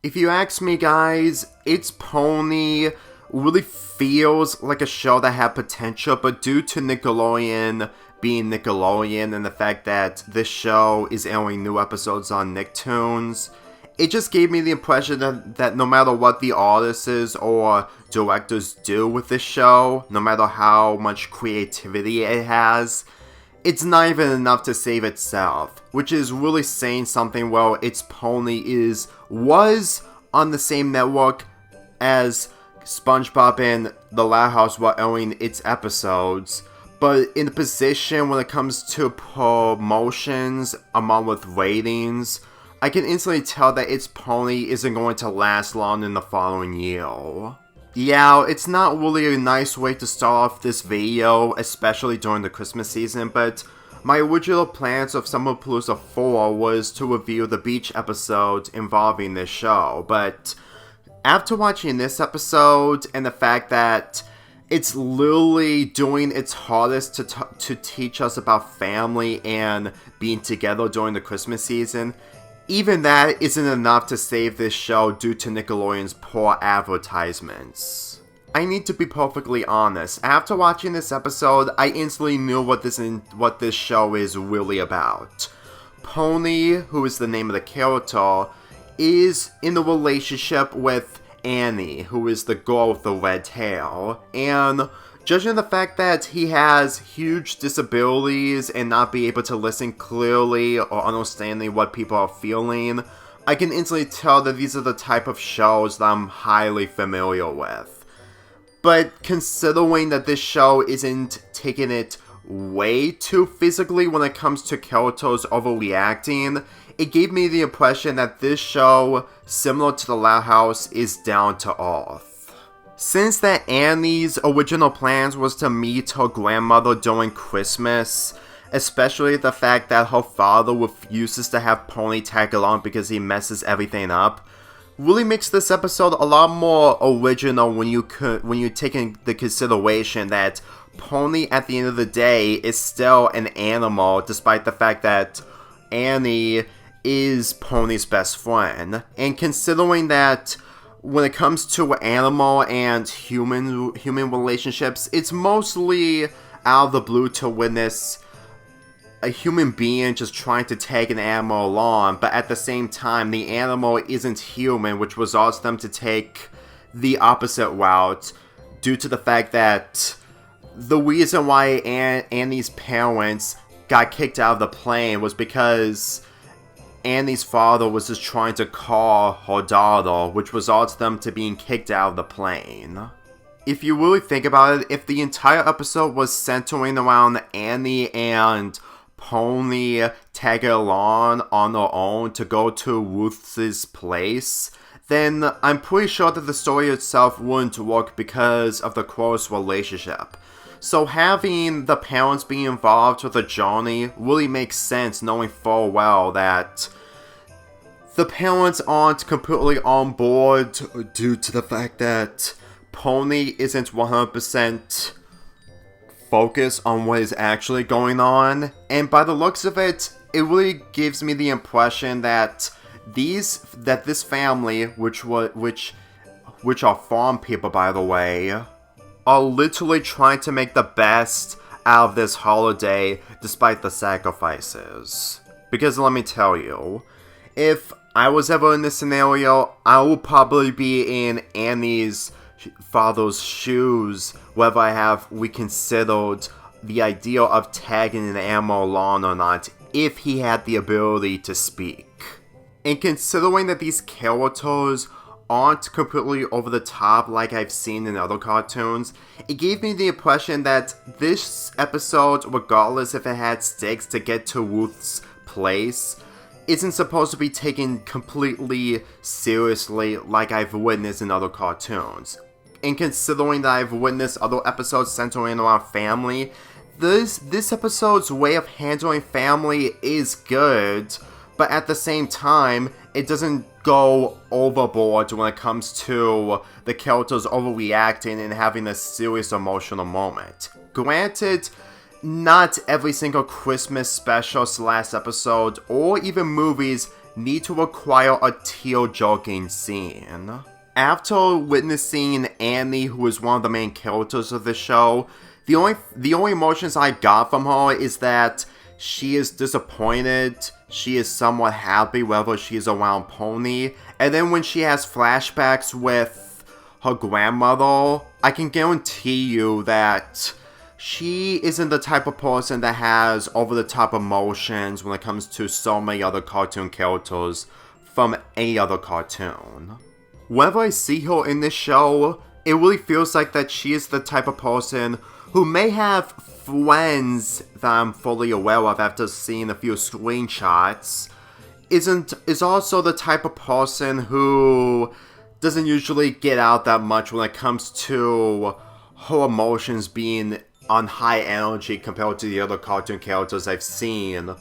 If you ask me, guys, It's Pony really feels like a show that had potential, but due to Nickelodeon being Nickelodeon and the fact that this show is airing new episodes on Nicktoons, it just gave me the impression that no matter what the artists or directors do with this show, no matter how much creativity it has, it's not even enough to save itself, which is really saying something. Well, It's Pony was on the same network as SpongeBob and The Loud House were airing its episodes, but in the position when it comes to promotions along with ratings, I can instantly tell that It's Pony isn't going to last long in the following year. Yeah, it's not really a nice way to start off this video, especially during the Christmas season, but my original plans of Summerpalooza 4 was to review the beach episode involving this show, but after watching this episode and the fact that it's literally doing its hardest to teach us about family and being together during the Christmas season, even that isn't enough to save this show due to Nickelodeon's poor advertisements. I need to be perfectly honest, after watching this episode, I instantly knew what this show is really about. Pony, who is the name of the character, is in a relationship with Annie, who is the girl with the red hair, and judging the fact that he has huge disabilities and not be able to listen clearly or understanding what people are feeling, I can instantly tell that these are the type of shows that I'm highly familiar with. But considering that this show isn't taking it way too physically when it comes to characters overreacting, it gave me the impression that this show, similar to The Loud House, is down to earth. Since that Annie's original plans was to meet her grandmother during Christmas, especially the fact that her father refuses to have Pony tag along because he messes everything up, really makes this episode a lot more original when you take into consideration that Pony at the end of the day is still an animal, despite the fact that Annie is Pony's best friend. And considering that when it comes to animal and human relationships, it's mostly out of the blue to witness a human being just trying to tag an animal along, but at the same time, the animal isn't human, which results them to take the opposite route due to the fact that the reason why Annie's parents got kicked out of the plane was because Annie's father was just trying to call her daughter, which results them to being kicked out of the plane. If you really think about it, if the entire episode was centering around Annie and Pony tagging along on their own to go to Ruth's place, then I'm pretty sure that the story itself wouldn't work because of the close relationship. So having the parents be involved with the journey really makes sense, knowing full well that the parents aren't completely on board due to the fact that Pony isn't 100% focused on what is actually going on. And by the looks of it, it really gives me the impression that this family, which are farm people, by the way, are literally trying to make the best out of this holiday despite the sacrifices. Because let me tell you, if I was ever in this scenario, I would probably be in Annie's father's shoes, whether I have reconsidered the idea of tagging an animal along or not, if he had the ability to speak. And considering that these characters aren't completely over the top like I've seen in other cartoons, it gave me the impression that this episode, regardless if it had stakes to get to Ruth's place, isn't supposed to be taken completely seriously like I've witnessed in other cartoons. And considering that I've witnessed other episodes centering around family, this episode's way of handling family is good, but at the same time, it doesn't go overboard when it comes to the characters overreacting and having a serious emotional moment. Granted, not every single Christmas special / episode or even movies need to acquire a tear-jerking scene. After witnessing Annie, who is one of the main characters of the show, the only emotions I got from her is that she is disappointed, she is somewhat happy whenever she is around Pony, and then when she has flashbacks with her grandmother, I can guarantee you that she isn't the type of person that has over-the-top emotions when it comes to so many other cartoon characters from any other cartoon. Whenever I see her in this show, it really feels like that she is the type of person who may have friends that I'm fully aware of after seeing a few screenshots, is also the type of person who doesn't usually get out that much when it comes to her emotions being on high energy compared to the other cartoon characters I've seen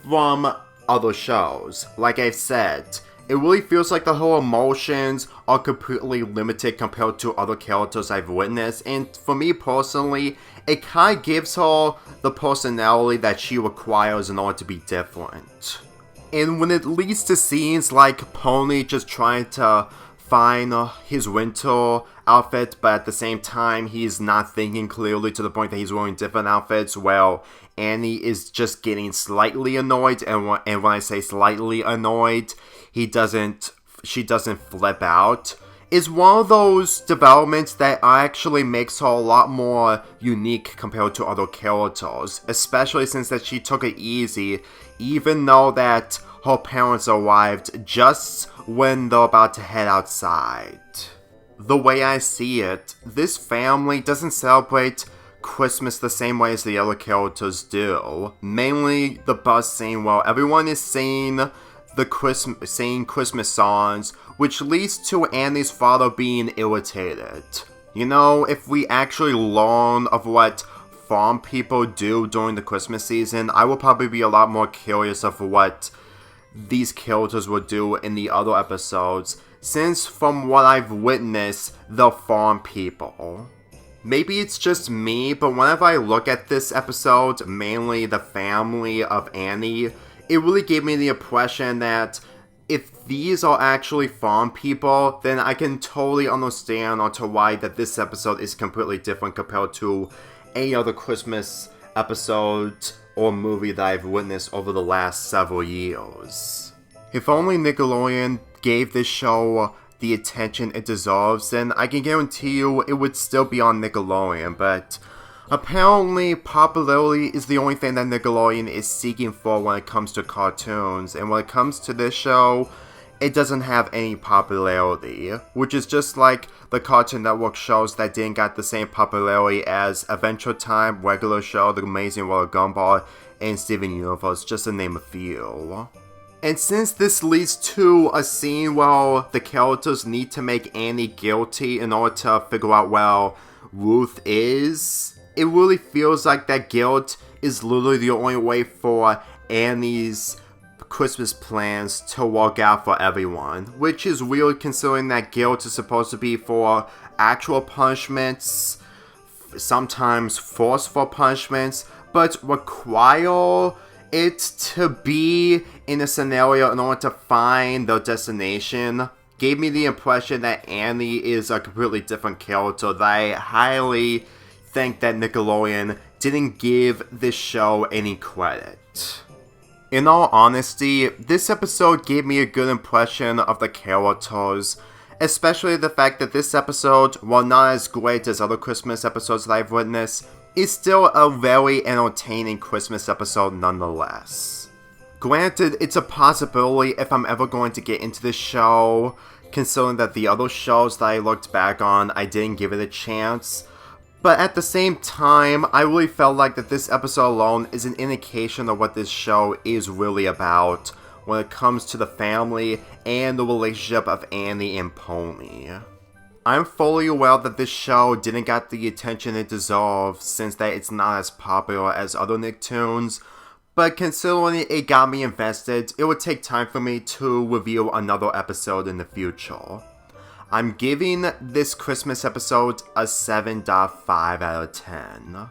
from other shows. Like I've said, it really feels like the whole emotions are completely limited compared to other characters I've witnessed, and for me personally, it kind of gives her the personality that she requires in order to be different. And when it leads to scenes like Pony just trying to find his winter outfit, but at the same time he's not thinking clearly to the point that he's wearing different outfits, well, Annie is just getting slightly annoyed, and when I say slightly annoyed, she doesn't flip out, is one of those developments that actually makes her a lot more unique compared to other characters, especially since that she took it easy, even though that her parents arrived just when they're about to head outside. The way I see it, this family doesn't celebrate Christmas the same way as the other characters do. Mainly the bus scene where everyone is singing Christmas songs, which leads to Annie's father being irritated. You know, if we actually learn of what farm people do during the Christmas season, I will probably be a lot more curious of what these characters would do in the other episodes, since from what I've witnessed, they're farm people. Maybe it's just me, but whenever I look at this episode, mainly the family of Annie, it really gave me the impression that if these are actually farm people, then I can totally understand onto why that this episode is completely different compared to any other Christmas episode or movie that I've witnessed over the last several years. If only Nickelodeon gave this show the attention it deserves, then I can guarantee you it would still be on Nickelodeon, but apparently popularity is the only thing that Nickelodeon is seeking for when it comes to cartoons, and when it comes to this show, it doesn't have any popularity, which is just like the Cartoon Network shows that didn't get the same popularity as Adventure Time, Regular Show, The Amazing World of Gumball, and Steven Universe, just to name a few. And since this leads to a scene where the characters need to make Annie guilty in order to figure out where Ruth is, it really feels like that guilt is literally the only way for Annie's Christmas plans to work out for everyone, which is weird considering that guilt is supposed to be for actual punishments, sometimes forceful punishments, but require it to be in a scenario in order to find their destination gave me the impression that Annie is a completely different character that I highly think that Nickelodeon didn't give this show any credit. In all honesty, this episode gave me a good impression of the characters, especially the fact that this episode, while not as great as other Christmas episodes that I've witnessed, is still a very entertaining Christmas episode nonetheless. Granted, it's a possibility if I'm ever going to get into this show, considering that the other shows that I looked back on, I didn't give it a chance. But at the same time, I really felt like that this episode alone is an indication of what this show is really about when it comes to the family and the relationship of Annie and Pony. I'm fully aware that this show didn't get the attention it deserves since that it's not as popular as other Nicktoons, but considering it got me invested, it would take time for me to review another episode in the future. I'm giving this Christmas episode a 7.5 out of 10.